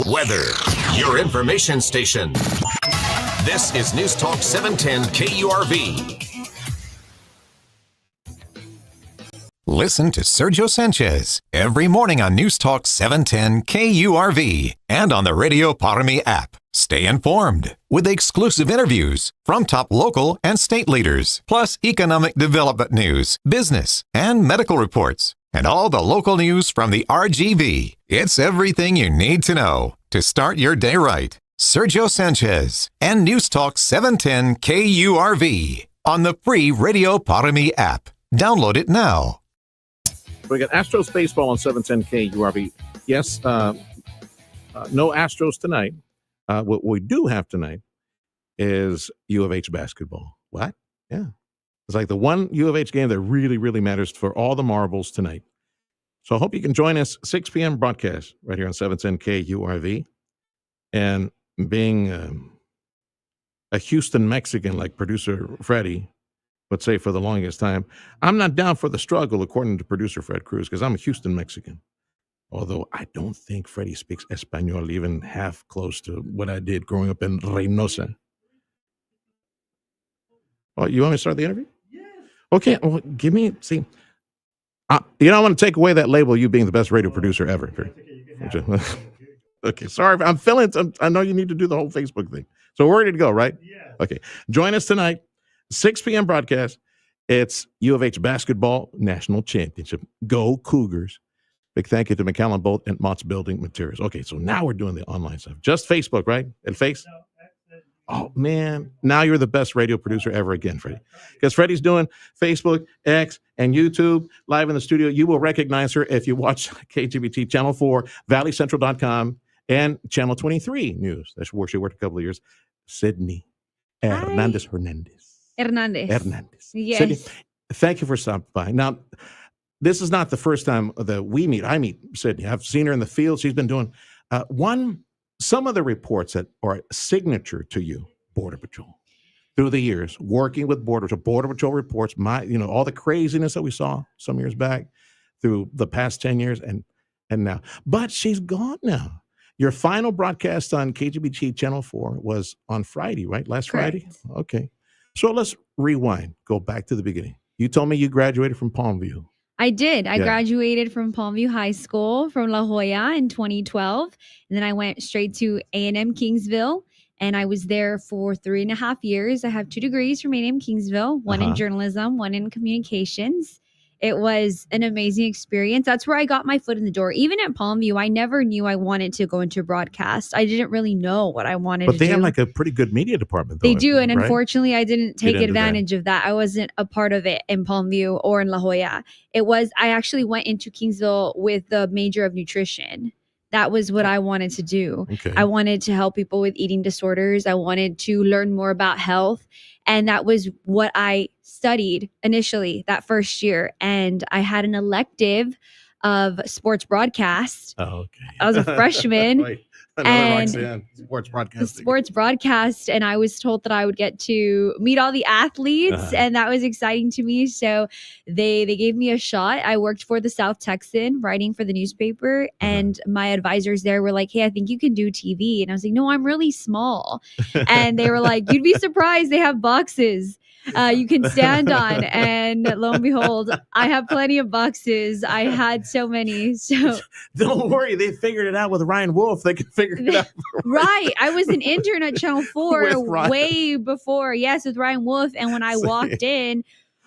weather, your information station. This is News Talk 710 KURV. Listen to Sergio Sanchez every morning on News Talk 710 KURV and on the Radio Parami app. Stay informed with exclusive interviews from top local and state leaders, plus economic development news, business, and medical reports, and all the local news from the RGV. It's everything you need to know to start your day right. Sergio Sanchez and News Talk 710 KURV on the free Radio Parami app. Download it now. We got Astros baseball on 710 KURV. Yes, no Astros tonight. What we do have tonight is U of H basketball. What? Yeah. It's like the one U of H game that really, really matters for all the marbles tonight. So I hope you can join us 6 p.m. broadcast right here on 710 KURV. And being a Houston Mexican like producer Freddie would say for the longest time, I'm not down for the struggle, according to producer Fred Cruz, because I'm a Houston Mexican. Although I don't think Freddie speaks Espanol even half close to what I did growing up in Reynosa. Oh, you want me to start the interview? Yes. Okay, well, give me, see, I want to take away that label of you being the best radio producer ever. Okay, sorry, I know you need to do the whole Facebook thing. So we're ready to go, right? Yeah. Okay, join us tonight, 6 p.m. broadcast. It's U of H basketball national championship. Go Cougars. Big thank you to McAllen Bolt and Mott's Building Materials. Okay, so now we're doing the online stuff. Just Facebook, right? And Face? Oh, man. Now you're the best radio producer ever again, Freddie. Because Freddie's doing Facebook, X, and YouTube live in the studio. You will recognize her if you watch KGBT Channel 4, ValleyCentral.com, and Channel 23 News. That's where she worked a couple of years. Sydney Hernandez. Yes. Sydney, thank you for stopping by. Now, this is not the first time that I meet Sydney. I've seen her in the field. She's been doing some of the reports that are signature to you, Border Patrol, through the years, working with Border Patrol reports, all the craziness that we saw some years back through the past 10 years and now. But she's gone now. Your final broadcast on KGBT Channel 4 was on Friday, right? Last Correct. Friday? Okay. So let's rewind, go back to the beginning. You told me you graduated from Palmview. I did. I graduated from Palmview High School from La Jolla in 2012. And then I went straight to A&M Kingsville. And I was there for 3.5 years. I have 2 degrees from A&M Kingsville, one in journalism, one in communications. It was an amazing experience. That's where I got my foot in the door. Even at Palmview, I never knew I wanted to go into broadcast. I didn't really know what I wanted to do. But they have like a pretty good media department, though. They do. And right? Unfortunately, I didn't take advantage of that. I wasn't a part of it in Palmview or in La Jolla. I actually went into Kingsville with the major of nutrition. That was what I wanted to do. Okay. I wanted to help people with eating disorders. I wanted to learn more about health. And that was what I studied initially that first year. And I had an elective of sports broadcast. Oh, okay. I was a freshman. Right. And sports broadcast. And I was told that I would get to meet all the athletes. And that was exciting to me. So they gave me a shot. I worked for the South Texan writing for the newspaper. And my advisors there were like, hey, I think you can do TV. And I was like, no, I'm really small. And they were like, you'd be surprised. They have boxes you can stand on. And lo and behold, I have plenty of boxes. I had so many. So don't worry, they figured it out with Ryan Wolf. They could figure it out. Right. I was an intern at Channel 4 way before. Yes, with Ryan Wolf. And when I walked in,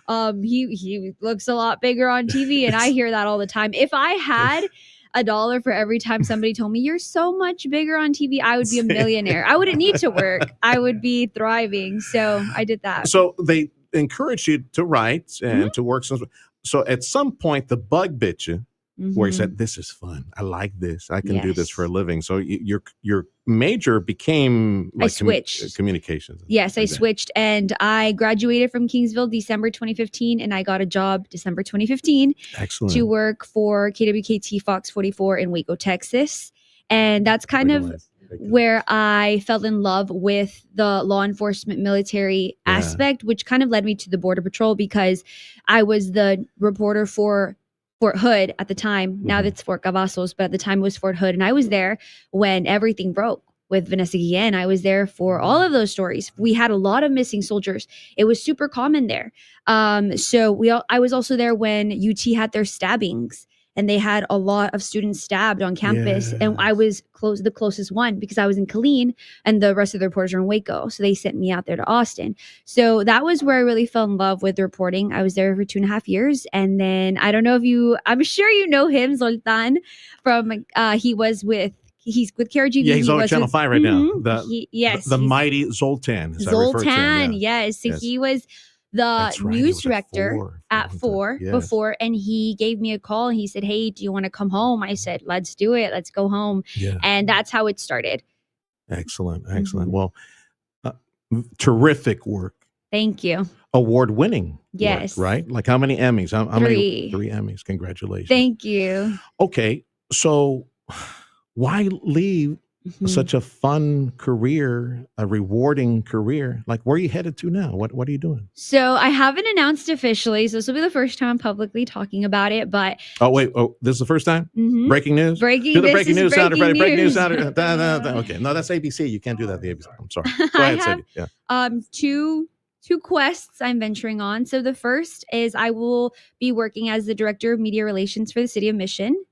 he looks a lot bigger on TV. And I hear that all the time. If I had $1 for every time somebody told me you're so much bigger on TV, I would be a millionaire. I wouldn't need to work. I would be thriving. So I did that. So they encouraged you to write and to work. So at some point, the bug bit you where you said, this is fun. I like this. I can do this for a living. So your major became like I switched. Communications. Yes, I switched. And I graduated from Kingsville December 2015. And I got a job December 2015 Excellent. To work for KWKT Fox 44 in Waco, Texas. And that's kind of where I fell in love with the law enforcement military aspect, which kind of led me to the Border Patrol because I was the reporter for Fort Hood at the time. Now that's Fort Cavazos, but at the time it was Fort Hood. And I was there when everything broke with Vanessa Guillen. I was there for all of those stories. We had a lot of missing soldiers. It was super common there. I was also there when UT had their stabbings, and they had a lot of students stabbed on campus. And I was the closest one because I was in Killeen and the rest of the reporters were in Waco. So they sent me out there to Austin. So that was where I really fell in love with reporting. I was there for 2.5 years. And then I don't know if I'm sure you know him, Zoltan, from, he's with KRGV. Yeah, he's on Channel 5 right now. The mighty Zoltan. Zoltan, yes. So he was the news director at 4 before, and he gave me a call and he said, "Hey, do you want to come home?" I said, "Let's do it. Let's go home." Yeah. And that's how it started. Excellent. Well, terrific work. Thank you. Award-winning. Yes. Work, right? Like how many Emmys? How 3. many? 3 Emmys. Congratulations. Thank you. Okay, so why leave such a fun career, a rewarding career? Like, where are you headed to now? What are you doing? So I haven't announced officially, so this will be the first time I'm publicly talking about it. But this is the first time? Breaking news. Do the breaking news sounder, Freddie. Breaking news sounder. Okay, no, that's ABC. You can't do that. The ABC. I'm sorry. Go ahead, Sadie. Yeah. Two quests I'm venturing on. So the first is I will be working as the director of media relations for the city of Mission.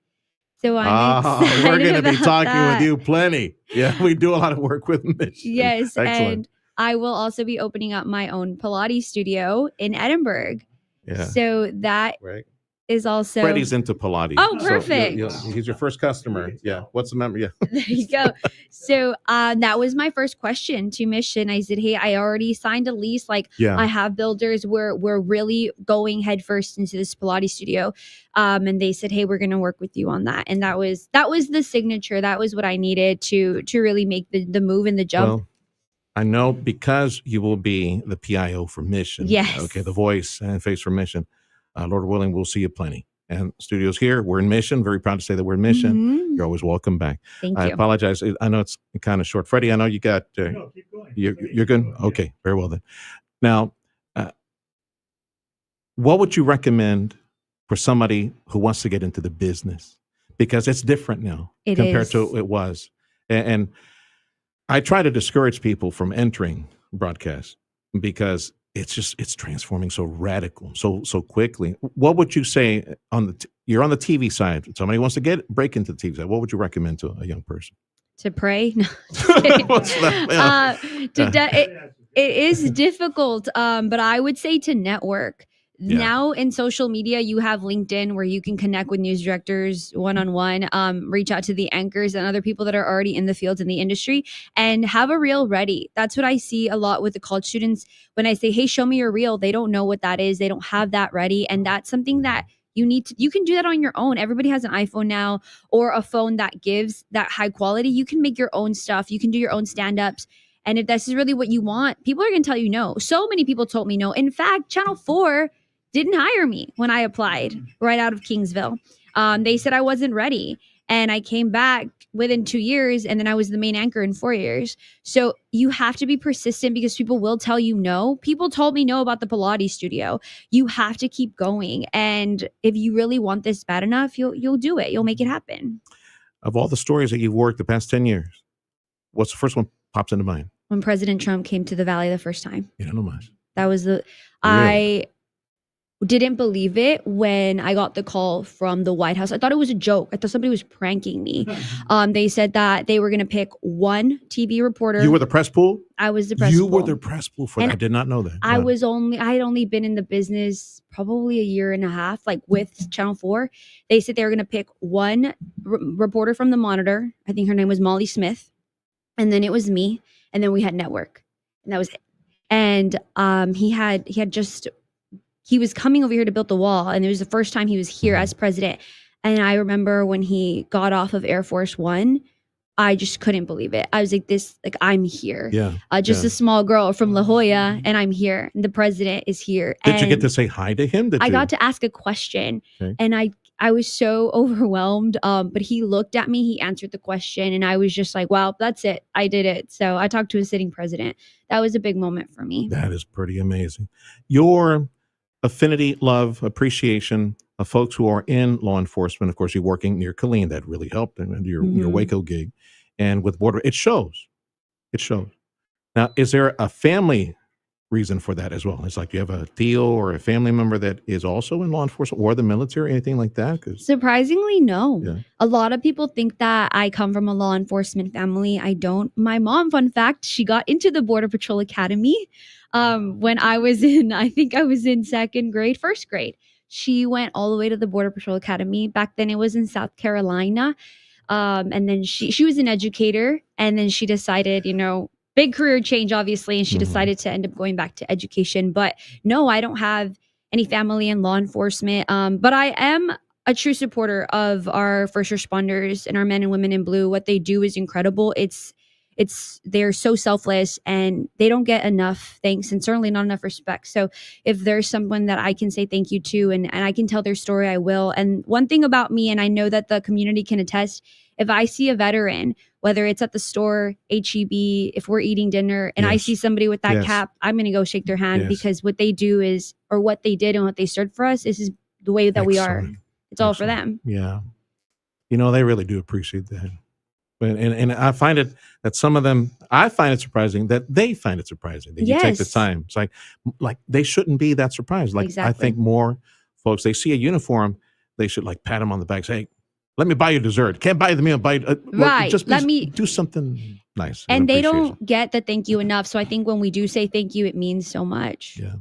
So we're going to be talking with you plenty. Yeah, we do a lot of work with Mission. Yes, and I will also be opening up my own Pilates studio in Edinburgh. Yeah. So that is also... Freddie's into Pilates. Oh, perfect. So he's your first customer. Yeah. What's the number? Yeah. There you go. So that was my first question to Mission. I said, "Hey, I already signed a lease. I have builders. We're really going headfirst into this Pilates studio." And they said, "Hey, we're going to work with you on that." And that was the signature. That was what I needed to really make the move and the jump. Well, I know because you will be the PIO for Mission. Yes. Okay, the voice and face for Mission. Lord willing, we'll see you plenty. And studios here, we're in Mission. Very proud to say that we're in Mission. You're always welcome back. Thank you. I apologize. I know it's kind of short. Freddie, I know you got... No, keep going. You're good? Okay, very well then. Now, what would you recommend for somebody who wants to get into the business? Because it's different now compared to it was. And I try to discourage people from entering broadcast because it's transforming so radical, so quickly. What would you say you're on the TV side? Somebody wants to break into the TV side. What would you recommend to a young person? To pray? No. What's that? It is difficult, but I would say to network. Yeah. Now in social media, you have LinkedIn where you can connect with news directors one-on-one, reach out to the anchors and other people that are already in the field in the industry, and have a reel ready. That's what I see a lot with the college students. When I say, "Hey, show me your reel," they don't know what that is. They don't have that ready. And that's something that you can do that on your own. Everybody has an iPhone now or a phone that gives that high quality. You can make your own stuff. You can do your own stand-ups. And if this is really what you want, people are going to tell you no. So many people told me no. In fact, Channel 4 didn't hire me when I applied right out of Kingsville. They said I wasn't ready. And I came back within 2 years, and then I was the main anchor in 4 years. So you have to be persistent because people will tell you no. People told me no about the Pilates studio. You have to keep going. And if you really want this bad enough, you'll do it. You'll make it happen. Of all the stories that you've worked the past 10 years, what's the first one pops into mind? When President Trump came to the Valley the first time. You don't know much. That was I didn't believe it when I got the call from the White House. I thought it was a joke. I thought somebody was pranking me. They said that they were going to pick one TV reporter. You were the press pool? I was the press pool. You were the press pool for that. I did not know that. I had only been in the business probably a year and a half, with Channel 4. They said they were going to pick one reporter from the Monitor. I think her name was Molly Smith. And then it was me. And then we had Network. And that was it. And he was coming over here to build the wall, and it was the first time he was here as president. And I remember when he got off of Air Force One, I just couldn't believe it. I was like, I'm here. Yeah. A small girl from La Jolla, and I'm here. And the president is here. Did you get to say hi to him? I got to ask a question, and I was so overwhelmed. But he looked at me, he answered the question, and I was just like, wow, that's it. I did it. So I talked to a sitting president. That was a big moment for me. That is pretty amazing. Your affinity, love, appreciation folks who are in law enforcement. Of course, you're working near Colleen. That really helped, and your Waco gig, and with border, it shows. It shows. Now, is there a family reason for that as well? It's like you have a deal or a family member that is also in law enforcement or the military, anything like that? Surprisingly, no. Yeah. A lot of people think that I come from a law enforcement family. I don't. My mom, fun fact, she got into the Border Patrol Academy when I was in, I think I was in first grade. She went all the way to the Border Patrol Academy. Back then it was in South Carolina. And then she was an educator, and then she decided, big career change, obviously, and she decided to end up going back to education. But no, I don't have any family in law enforcement. But I am a true supporter of our first responders and our men and women in blue. What they do is incredible. They're so selfless, and they don't get enough thanks, and certainly not enough respect. So if there's someone that I can say thank you to, and I can tell their story, I will. And one thing about me, and I know that the community can attest, if I see a veteran, whether it's at the store, HEB, if we're eating dinner, and I see somebody with that cap, I'm going to go shake their hand, because what they do is, or what they did and what they served for us, is the way that we are. It's all for them. Yeah. They really do appreciate that. And I find it that some of them, I find it surprising that they find it surprising that you take the time. It's like they shouldn't be that surprised. Like, I think more folks, they see a uniform, they should like pat them on the back, say, hey, let me buy you dessert. Can't buy the meal, buy right. Just let me do something nice. And they don't get the thank you enough. So I think when we do say thank you, it means so much. Yeah.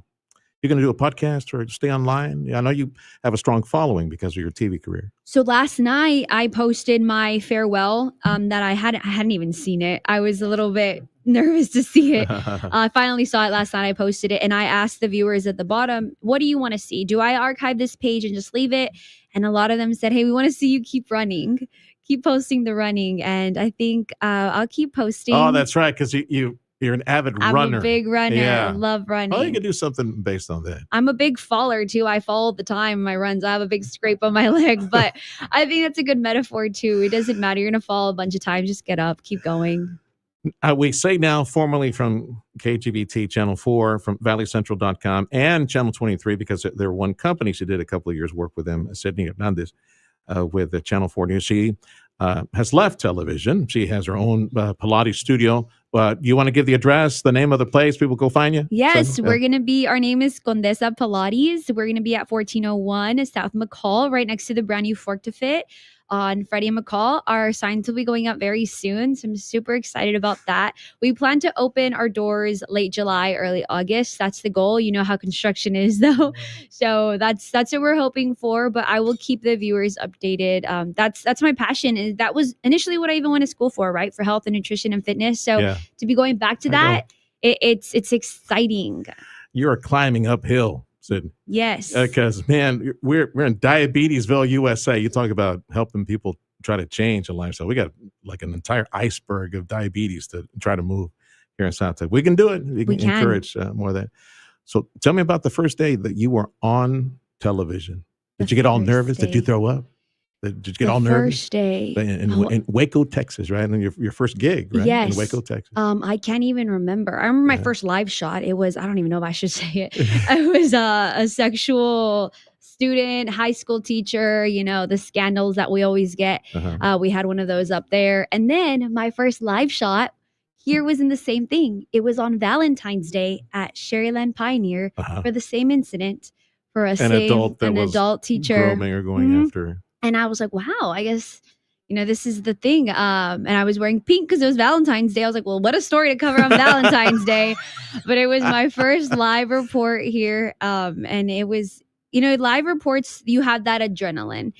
You're going to do a podcast or stay online? Yeah, I know you have a strong following because of your TV career. So last night I posted my farewell that I hadn't even seen it. I was a little bit nervous to see it. I finally saw it last night. I posted it, and I asked the viewers at the bottom, what do you want to see? Do I archive this page and just leave it? And a lot of them said, hey, we want to see you keep running, keep posting the running. And I think I'll keep posting. Oh, that's right, because you're an avid runner. I'm a big runner. Yeah. I love running. Oh, you can do something based on that. I'm a big faller too. I fall all the time in my runs. I have a big scrape on my leg, but I think that's a good metaphor too. It doesn't matter. You're going to fall a bunch of times. Just get up, keep going. We say now, formerly from KGBT Channel 4, from valleycentral.com and Channel 23, because they're one company. She did a couple of years work with them, Sydney Hernandez, with the Channel 4 News. She has left television. She has her own Pilates studio. You want to give the address, the name of the place, people go find you? Yes, we're going to be, our name is Condesa Pilates. We're going to be at 1401 South McCall, right next to the brand new Fork to Fit on Freddie and McCall. Our signs will be going up very soon, so I'm super excited about that. We plan to open our doors late July, early August. That's the goal. You know how construction is, though. So that's what we're hoping for, but I will keep the viewers updated. That's my passion, and that was initially what I even went to school for, right? For health and nutrition and fitness. So to be going back to that, it's exciting. You're climbing uphill. Yes. Because, man, we're in Diabetesville, USA. You talk about helping people try to change a lifestyle. We got like an entire iceberg of diabetes to try to move here in South Texas. We can do it. We can encourage more of that. So tell me about the first day that you were on television. Did you get all nervous? Did you throw up? Did you get all nervous? First day. In Waco, Texas, right? And your first gig, right? Yes. In Waco, Texas. I can't even remember. I remember my first live shot. It was, I don't even know if I should say it. It was a sexual student, high school teacher, the scandals that we always get. We had one of those up there. And then my first live shot here was in the same thing. It was on Valentine's Day at Sherryland Pioneer for the same incident for an adult teacher. Grooming or going after her. And I was like, wow, I guess, this is the thing. And I was wearing pink because it was Valentine's Day. I was like, well, what a story to cover on Valentine's Day. But it was my first live report here. And it was, live reports, you have that adrenaline.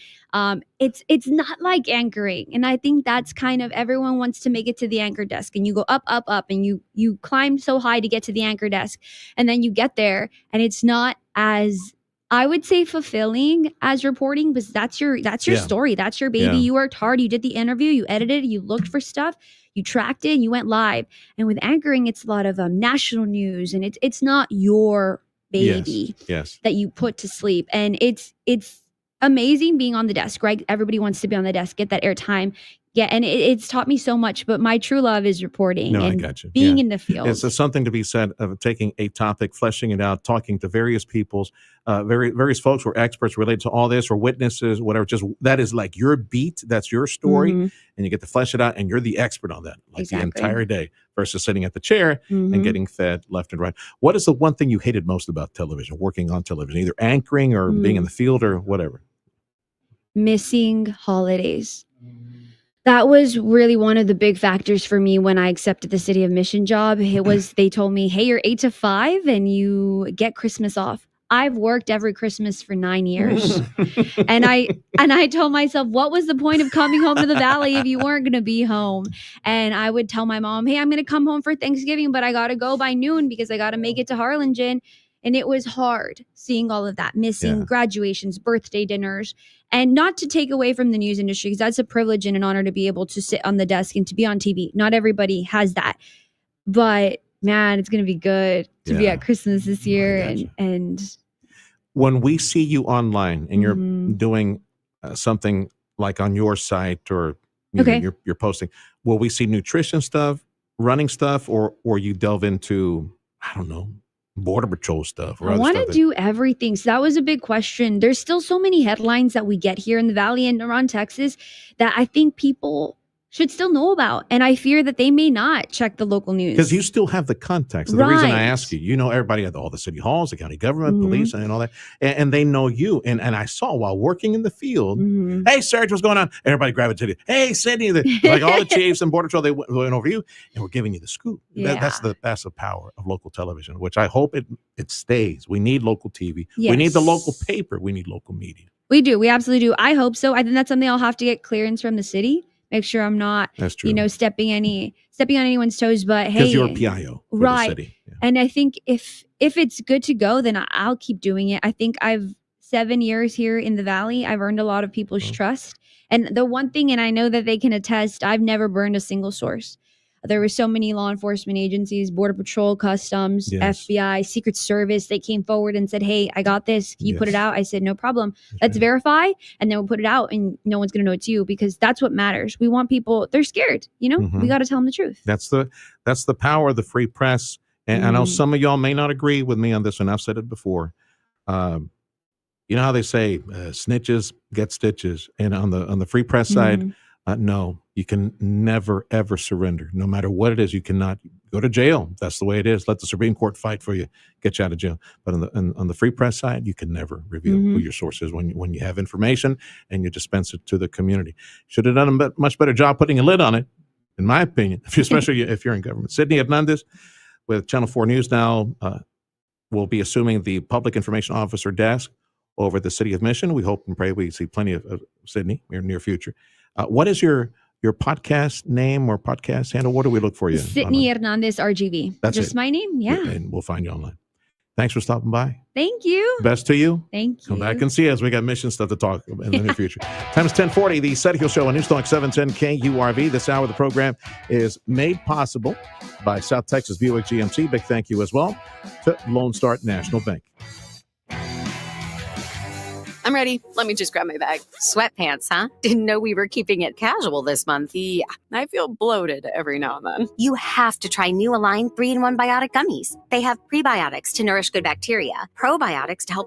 It's not like anchoring. And I think that's kind of, everyone wants to make it to the anchor desk, and you go up, up, up, and you climb so high to get to the anchor desk. And then you get there and it's not as, I would say, fulfilling as reporting, because that's your story. That's your baby. You worked hard. You did the interview. You edited. You looked for stuff. You tracked it. And you went live. And with anchoring, it's a lot of national news, and it's not your baby that you put to sleep. And it's amazing being on the desk, right? Everybody wants to be on the desk, get that airtime, Yeah, and it's taught me so much, but my true love is reporting No, I and got you. being Yeah. in the field. It's something to be said of taking a topic, fleshing it out, talking to various peoples, various folks who are experts related to all this or witnesses, whatever. Just that is like your beat. That's your story. Mhm. And you get to flesh it out and you're the expert on that, like the Exactly. entire day versus sitting at the chair and Mhm. getting fed left and right. What is the one thing you hated most about television, working on television, either anchoring or being in the field or whatever? Missing holidays. That was really one of the big factors for me when I accepted the City of Mission job. It was they told me, "Hey, you're 8 to 5 and you get Christmas off." I've worked every Christmas for 9 years. And I told myself, what was the point of coming home to the valley if you weren't going to be home? And I would tell my mom, "Hey, I'm going to come home for Thanksgiving, but I got to go by noon because I got to make it to Harlingen." And it was hard seeing all of that, missing graduations, birthday dinners, and not to take away from the news industry, because that's a privilege and an honor to be able to sit on the desk and to be on TV. Not everybody has that. But man, it's going to be good to be at Christmas this year. And when we see you online and you're Mhm. doing something like on your site or you know, Okay. you're posting, will we see nutrition stuff, running stuff, or you delve into, I don't know, border patrol stuff or I other want stuff? to do everything. So that was a big question. There's still so many headlines that we get here in the Valley and around Texas that I think people should still know about. And I fear that they may not check the local news. Because you still have the context. The reason I Right. ask you, you know everybody at all the city halls, the county government, Mhm. police, and all that, and they know you. And I saw while working in the field, Mhm. hey, Serge, what's going on? Everybody gravitated. Hey, Sydney, like all the chiefs and border patrol, they went over you and we're giving you the scoop. That's the power of local television, which I hope it stays. We need local TV. We need the local Yes. paper. We need local media. We do. We absolutely do. I hope so. I think that's something I'll have to get clearance from the city. Make sure I'm not, That's true. stepping on anyone's toes. But Because hey, you're a PIO for the right. city. Yeah. And I think if it's good to go, then I'll keep doing it. I think I've 7 years here in the Valley. I've earned a lot of people's trust. And the one thing, and I know that they can attest, I've never burned a single source. There were so many law enforcement agencies, Border Patrol, Customs, FBI, Secret Service. They came forward and said, "Hey, I got this. Can you put it out?" I said, "No problem. Let's verify, and then we'll put it out, and no one's going to know it's you," because that's what matters. We want people, they're scared. We got to tell them the truth. That's the power of the free press. And I know some of y'all may not agree with me on this, and I've said it before. You know how they say snitches get stitches, and on the free press side, no, you can never ever surrender, no matter what it is. You cannot go to jail. That's the way it is. Let the Supreme Court fight for you, get you out of jail. But on the free press side, you can never reveal who your source is when you have information and you dispense it to the community. Should have done a much better job putting a lid on it, in my opinion, especially if you're in government. Sydney Hernandez with Channel 4 News now will be assuming the public information officer desk over the city of Mission. We hope and pray we see plenty of Sydney in the near future. What is your podcast name or podcast handle? What do we look for you? Sydney Hernandez RGV. That's just it. my name. Yeah. And we'll find you online. Thanks for stopping by. Thank you. Best to you. Thank you. Come back and see us. We got mission stuff to talk in the near future. Time is 10:40. The Sergio Show on News Talk 710 KURV. This hour of the program is made possible by South Texas Buick GMC. Big thank you as well to Lone Star National Bank. I'm ready. Let me just grab my bag. Sweatpants, huh? Didn't know we were keeping it casual this month. Yeah, I feel bloated every now and then. You have to try new Align 3-in-1 Biotic Gummies. They have prebiotics to nourish good bacteria, probiotics to help with